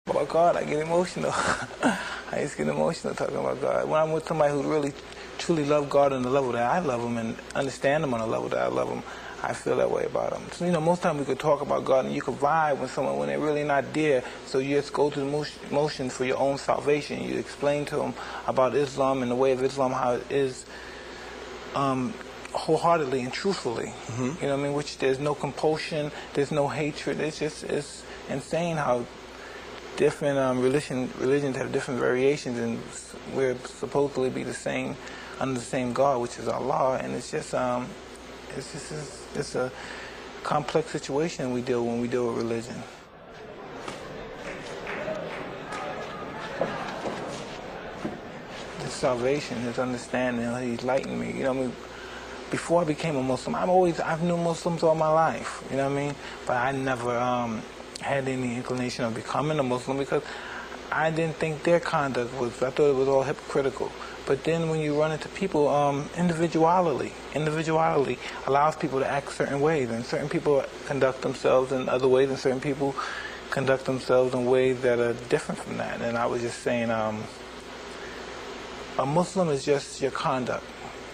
About God, I get emotional. I just get emotional talking about God. When I'm with somebody who really, truly loves God on the level that I love him and understand him on the level that I love him, I feel that way about him. So, most times we could talk about God and you could vibe with someone when they're really not there. So you just go through the motion for your own salvation. You explain to them about Islam and the way of Islam, how it is wholeheartedly and truthfully. You know what I mean? Which there's no compulsion, there's no hatred. It's insane how different religions have different variations, and we're supposedly be the same under the same God, which is Allah. And it's a complex situation when we deal with religion. His salvation, his understanding, he's enlightened me. Before I became a Muslim, I've known Muslims all my life. You know what I mean? But I never had any inclination of becoming a Muslim because I didn't think their conduct was, I thought it was all hypocritical. But then when you run into people, individuality allows people to act certain ways, and certain people conduct themselves in other ways, and certain people conduct themselves in ways that are different from that. And I was just saying, a Muslim is just your conduct.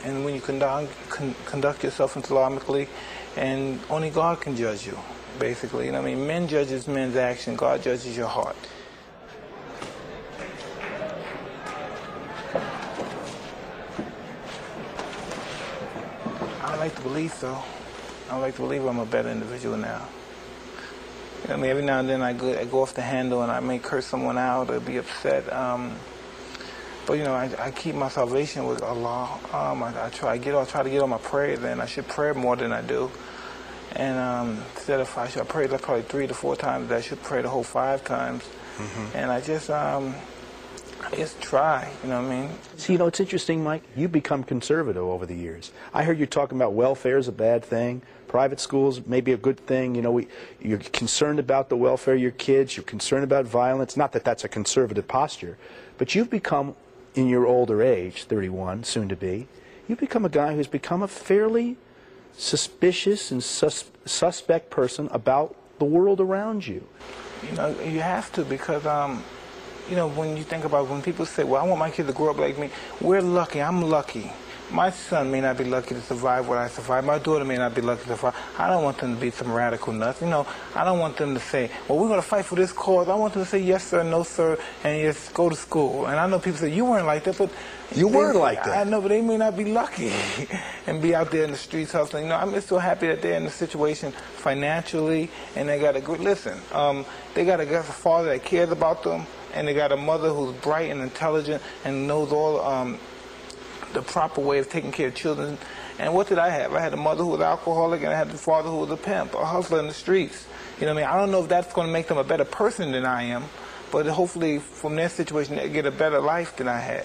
And when you conduct yourself Islamically, and only God can judge you, basically. You know what I mean? Men judges men's action, God judges your heart. I like to believe so. I like to believe I'm a better individual now. You know what I mean? Every now and then I go off the handle and I may curse someone out or be upset. But I keep my salvation with Allah. I try to get on my prayers, and I should pray more than I do. And instead of I pray like probably 3 to 4 times, I should pray the whole 5 times. And I just try. You know what I mean? See, it's interesting, Mike. You become conservative over the years. I heard you talking about welfare is a bad thing. Private schools may be a good thing. You're concerned about the welfare of your kids. You're concerned about violence. Not that that's a conservative posture, but you've become, in your older age, 31, soon to be, you've become a guy who's become a fairly suspicious and suspect person about the world around you. You have to, because when you think about when people say, well, I want my kid to grow up like me, we're lucky. I'm lucky. My son may not be lucky to survive what I survived. My daughter may not be lucky to survive. I don't want them to be some radical nuts. I don't want them to say, well, we're going to fight for this cause. I want them to say yes, sir, no, sir, and just go to school. And I know people say, you weren't like that, but... You weren't like that. I know, but they may not be lucky and be out there in the streets hustling. I'm just so happy that they're in a situation financially, and they got a good... Listen, they got a father that cares about them, and they got a mother who's bright and intelligent and knows all... the proper way of taking care of children. And what did I have? I had a mother who was alcoholic, and I had a father who was a pimp, a hustler in the streets. You know what I mean? I don't know if that's going to make them a better person than I am, but hopefully from their situation they get a better life than I had.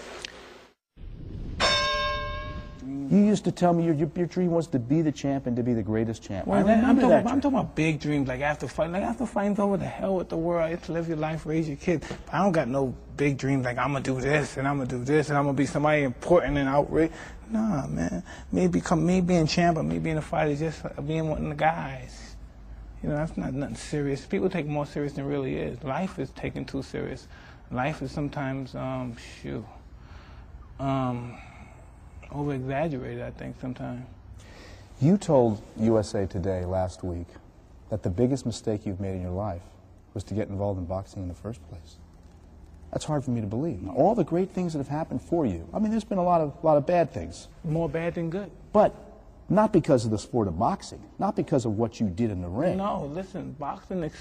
You used to tell me your dream was to be the champ and to be the greatest champ. Well, I'm talking about big dreams, like after fighting over the hell with the world, it's to live your life, raise your kids. But I don't got no big dreams like I'm going to do this and I'm going to do this and I'm going to be somebody important and outraged. Nah, man. Me being champ or me being a fighter is just being one of the guys. That's not nothing serious. People take it more serious than it really is. Life is taken too serious. Life is sometimes, over-exaggerated, I think, sometimes. You told USA Today last week that the biggest mistake you've made in your life was to get involved in boxing in the first place. That's hard for me to believe. Now, all the great things that have happened for you, I mean, there's been a lot of bad things. More bad than good. But not because of the sport of boxing, not because of what you did in the ring. No, listen, boxing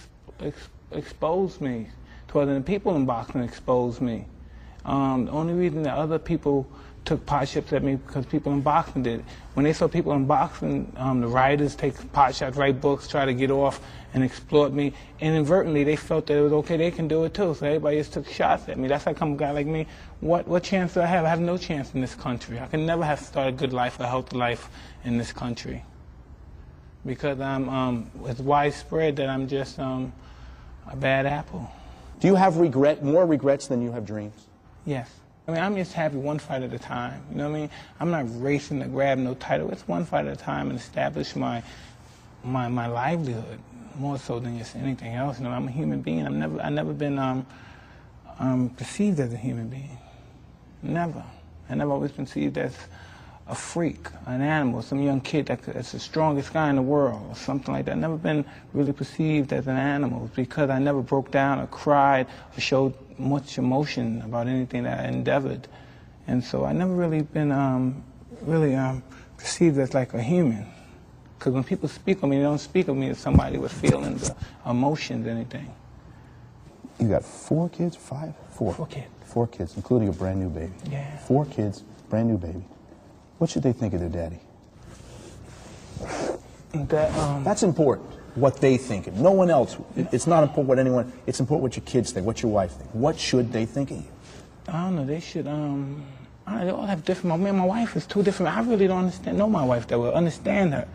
exposed me to other people in boxing exposed me. The only reason that other people took pot shots at me because people in boxing did it. When they saw people in boxing, the writers take pot shots, write books, try to get off and exploit me. And inadvertently, they felt that it was okay, they can do it too. So everybody just took shots at me. That's how come a guy like me, what chance do I have? I have no chance in this country. I can never have started a good life, a healthy life in this country. Because it's widespread that I'm just a bad apple. Do you have more regrets than you have dreams? Yes. I mean, I'm just happy one fight at a time. You know what I mean? I'm not racing to grab no title. It's one fight at a time and establish my livelihood. more so than just anything else. You know, I'm a human being. I've never been perceived as a human being. Never. I never always been perceived as a freak, an animal, some young kid that's the strongest guy in the world, or something like that. I've never been really perceived as an animal because I never broke down or cried or showed much emotion about anything that I endeavored. And so I never really been perceived as like a human. Because when people speak of me, they don't speak of me as somebody with feelings or emotions, anything. You got 4 kids, 5? 4. 4 kids. 4 kids, including a brand new baby. Yeah. 4 kids, brand new baby. What should they think of their daddy? That's important, what they think. No one else. It's not important what anyone, it's important what your kids think, what your wife think. What should they think of you? I don't know, they should, they all have different, me and my wife is 2 different, I really don't know my wife that well, understand her.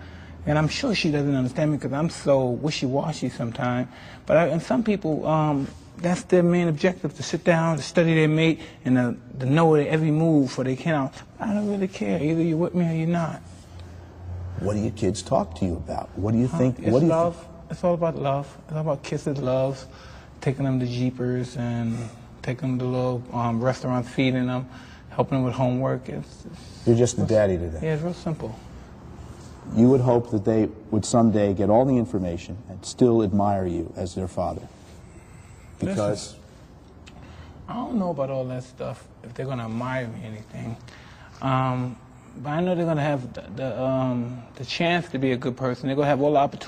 And I'm sure she doesn't understand me because I'm so wishy-washy sometimes. But and some people, that's their main objective, to sit down, to study their mate, and to know their every move for they can. I don't really care. Either you're with me or you're not. What do your kids talk to you about? What do you think? It's love. It's all about love. It's all about kisses, loves, taking them to Jeepers and taking them to little restaurants, feeding them, helping them with homework. You're just the daddy to them. Yeah, it's real simple. You would hope that they would someday get all the information and still admire you as their father. Because? Listen, I don't know about all that stuff, if they're going to admire me or anything. But I know they're going to have the chance to be a good person. They're going to have all the opportunities.